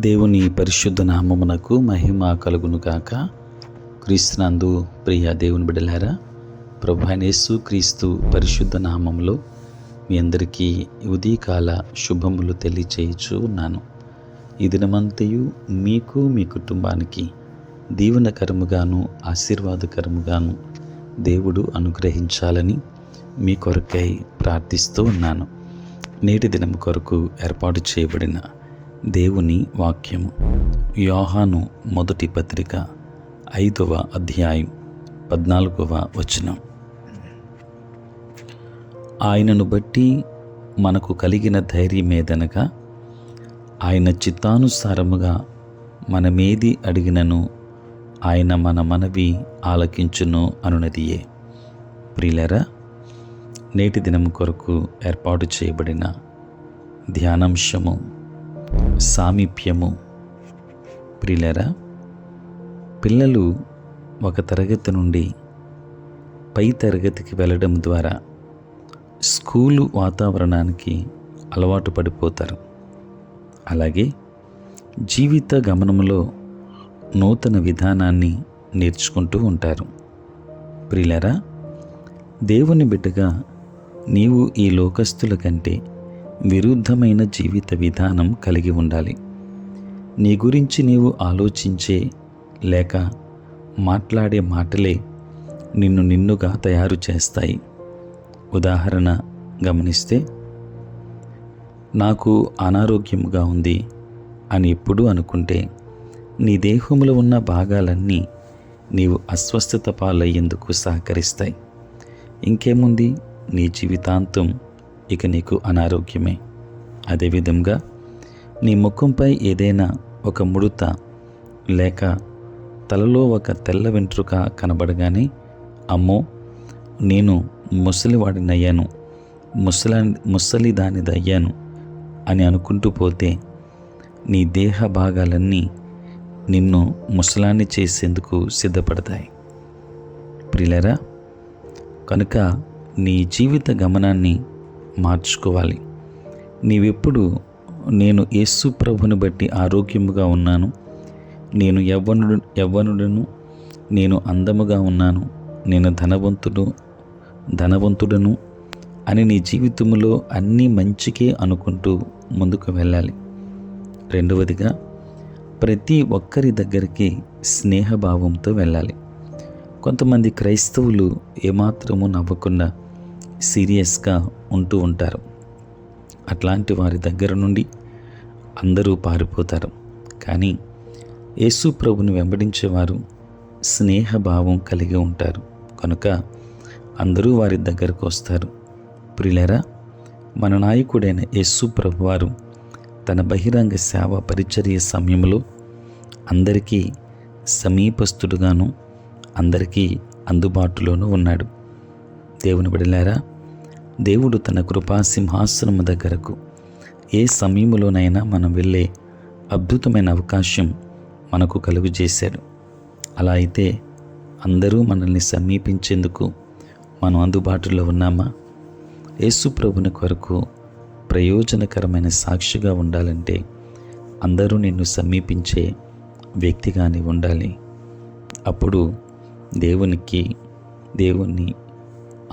దేవుని పరిశుద్ధ నామమునకు మహిమ కలుగును గాక. క్రీస్తునందు ప్రియ దేవుని బిడ్డలారా, ప్రభు అయిన యేసు క్రీస్తు పరిశుద్ధ నామములో మీ అందరికీ ఉదయకాల శుభములు తెలియచేయుచు ఉన్నాను. ఈ దినమంతయు మీకు మీ కుటుంబానికి దీవెనకరముగాను ఆశీర్వాదకరముగాను దేవుడు అనుగ్రహించాలని మీ కొరకై ప్రార్థిస్తూ ఉన్నాను. నేటి దినము కొరకు ఏర్పాటు చేయబడిన దేవుని వాక్యము యోహాను మొదటి పత్రిక 5వ అధ్యాయం 14వ వచనం. ఆయనను బట్టి మనకు కలిగిన ధైర్యమేదనగా, ఆయన చిత్తానుసారముగా మనమేది అడిగినను ఆయన మన మనవి ఆలకించును అనునదియే. ప్రియులారా, నేటి దినము కొరకు ఏర్పాటు చేయబడిన ధ్యానాంశము సామీప్యము. ప్రియులారా, పిల్లలు ఒక తరగతి నుండి పై తరగతికి వెళ్ళడం ద్వారా స్కూలు వాతావరణానికి అలవాటు పడిపోతారు. అలాగే జీవిత గమనంలో నూతన విధానాన్ని నేర్చుకుంటూ ఉంటారు. ప్రియులారా, దేవుని బిడ్డగా నీవు ఈ లోకస్తుల కంటే విరుద్ధమైన జీవిత విధానం కలిగి ఉండాలి. నీ గురించి నీవు ఆలోచించే లేక మాట్లాడే మాటలే నిన్నుగా తయారు చేస్తాయి. ఉదాహరణ గమనిస్తే, నాకు అనారోగ్యముగా ఉంది అని ఎప్పుడు అనుకుంటే నీ దేహంలో ఉన్న భాగాలన్నీ నీవు అస్వస్థత పాలయ్యేందుకు సహకరిస్తాయి. ఇంకేముంది, నీ జీవితాంతం ఇక నీకు అనారోగ్యమే. అదేవిధంగా నీ ముఖంపై ఏదైనా ఒక ముడత లేక తలలో ఒక తెల్ల వెంట్రుక కనబడగానే, అమ్మో నేను ముసలివాడినయ్యాను, ముసలిదానిదయ్యాను అని అనుకుంటూ పోతే నీ దేహ భాగాలన్నీ నిన్ను ముసలాన్ని చేసేందుకు సిద్ధపడతాయి. ప్రియులారా, కనుక నీ జీవిత గమనాన్ని మార్చుకోవాలి. నీవెప్పుడు నేను యేసు ప్రభుని బట్టి ఆరోగ్యముగా ఉన్నాను, నేను యవ్వనుడను, నేను అందముగా ఉన్నాను, నేను ధనవంతుడను అని నీ జీవితంలో అన్నీ మంచికే అనుకుంటూ ముందుకు వెళ్ళాలి. రెండవదిగా, ప్రతి ఒక్కరి దగ్గరికి స్నేహభావంతో వెళ్ళాలి. కొంతమంది క్రైస్తవులు ఏమాత్రము నవ్వకుండా సీరియస్గా ఉంటూ ఉంటారు. అట్లాంటి వారి దగ్గర నుండి అందరూ పారిపోతారు. కానీ యేసు ప్రభుని వెంబడించేవారు స్నేహభావం కలిగి ఉంటారు కనుక అందరూ వారి దగ్గరకు వస్తారు. ప్రియులారా, మన నాయకుడైన యేసు ప్రభువారు తన బహిరంగ సేవ పరిచర్య సమయంలో అందరికీ సమీపస్తుడుగాను అందరికీ అందుబాటులోనూ ఉన్నాడు. దేవుని బిడ్డలారా, దేవుడు తన కృపా సింహాసనము దగ్గరకు ఏ సమయంలోనైనా మనం వెళ్ళే అద్భుతమైన అవకాశం మనకు కలుగు చేశాడు. అలా అయితే అందరూ మనల్ని సమీపించేందుకు మనం అందుబాటులో ఉన్నామా? యేసు ప్రభుని కొరకు ప్రయోజనకరమైన సాక్షిగా ఉండాలంటే అందరూ నిన్ను సమీపించే వ్యక్తిగానే ఉండాలి. అప్పుడు దేవుని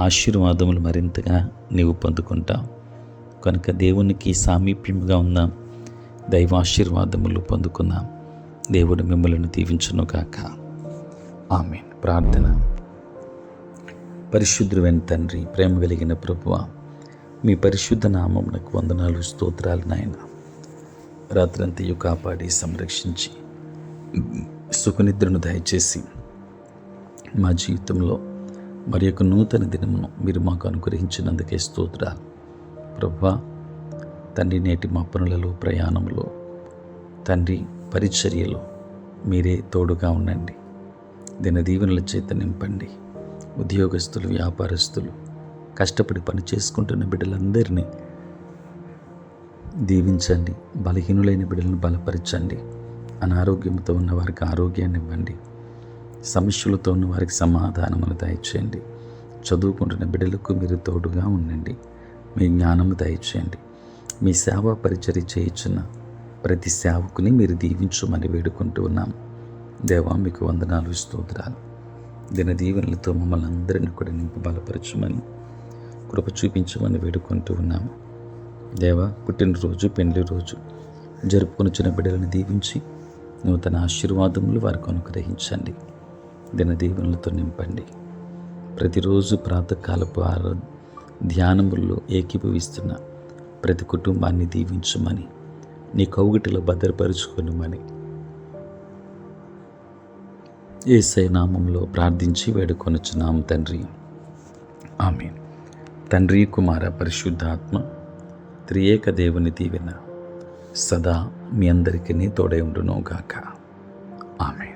ఆశీర్వాదములు మరింతగా నీవు పొందుకుంటావు. కనుక దేవునికి సామీప్యముగా ఉందాం, దైవాశీర్వాదములు పొందుకుందాం. దేవుడు మిమ్మల్ని దీవించును గాక. ఆమేన్. ప్రార్థన. పరిశుద్ధుడైన తండ్రి, ప్రేమ కలిగిన ప్రభువా, మీ పరిశుద్ధ నామమునకు వందనాలు, స్తోత్రాలు నాయన. రాత్రంతయు కాపాడి సంరక్షించి సుఖనిద్రను దయచేసి మా జీవితంలో మరి యొక్క నూతన దినమును మీరు మాకు అనుగ్రహించినందుకే స్తోత్రాలు ప్రభువా. తండ్రి, నేటి మా పనులలో, ప్రయాణంలో, తండ్రి పరిచర్యలో మీరే తోడుగా ఉండండి. దినదీవెనల చేత నింపండి. ఉద్యోగస్తులు, వ్యాపారస్తులు, కష్టపడి పని చేసుకుంటున్న బిడ్డలందరినీ దీవించండి. బలహీనులైన బిడ్డలను బలపరచండి. అనారోగ్యంతో ఉన్న వారికి ఆరోగ్యాన్ని ఇవ్వండి. సమస్యలతో ఉన్న వారికి సమాధానమును దయచేయండి. చదువుకుంటున్న బిడ్డలకు మీరు తోడుగా ఉండండి. మీ జ్ఞానము దయచేయండి. మీ సేవా పరిచర్య చేయుచున్న ప్రతి సేవకుని మీరు దీవించమని వేడుకుంటూ ఉన్నాం. దేవా, మీకు వందనాలు, స్తోత్రాలు. దిన దీవెనలతో మమ్మల్ని అందరినీ కూడా నింపి బలపరచమని, కృప చూపించమని వేడుకుంటూ ఉన్నాము. దేవా, పుట్టినరోజు, పెండ్లి రోజు జరుపుకొని చిన్న బిడ్డలను దీవించి నూతన ఆశీర్వాదములు వారికి అనుగ్రహించండి. దిన దీవెనలతో నింపండి. ప్రతిరోజు ప్రాతకాలపు ధ్యానముల్లో ఏకీభవిస్తున్న ప్రతి కుటుంబాన్ని దీవించమని, నీ కౌగిటిలో భద్రపరుచుకొనుమని యేసయ్య నామములో ప్రార్థించి వేడుకొనుచున్నాము తండ్రి. ఆమేన్. తండ్రి, కుమార, పరిశుద్ధాత్మ త్రియేక దేవుని దీవెన సదా మీ అందరికీ తోడై ఉండును గాక. ఆమేన్.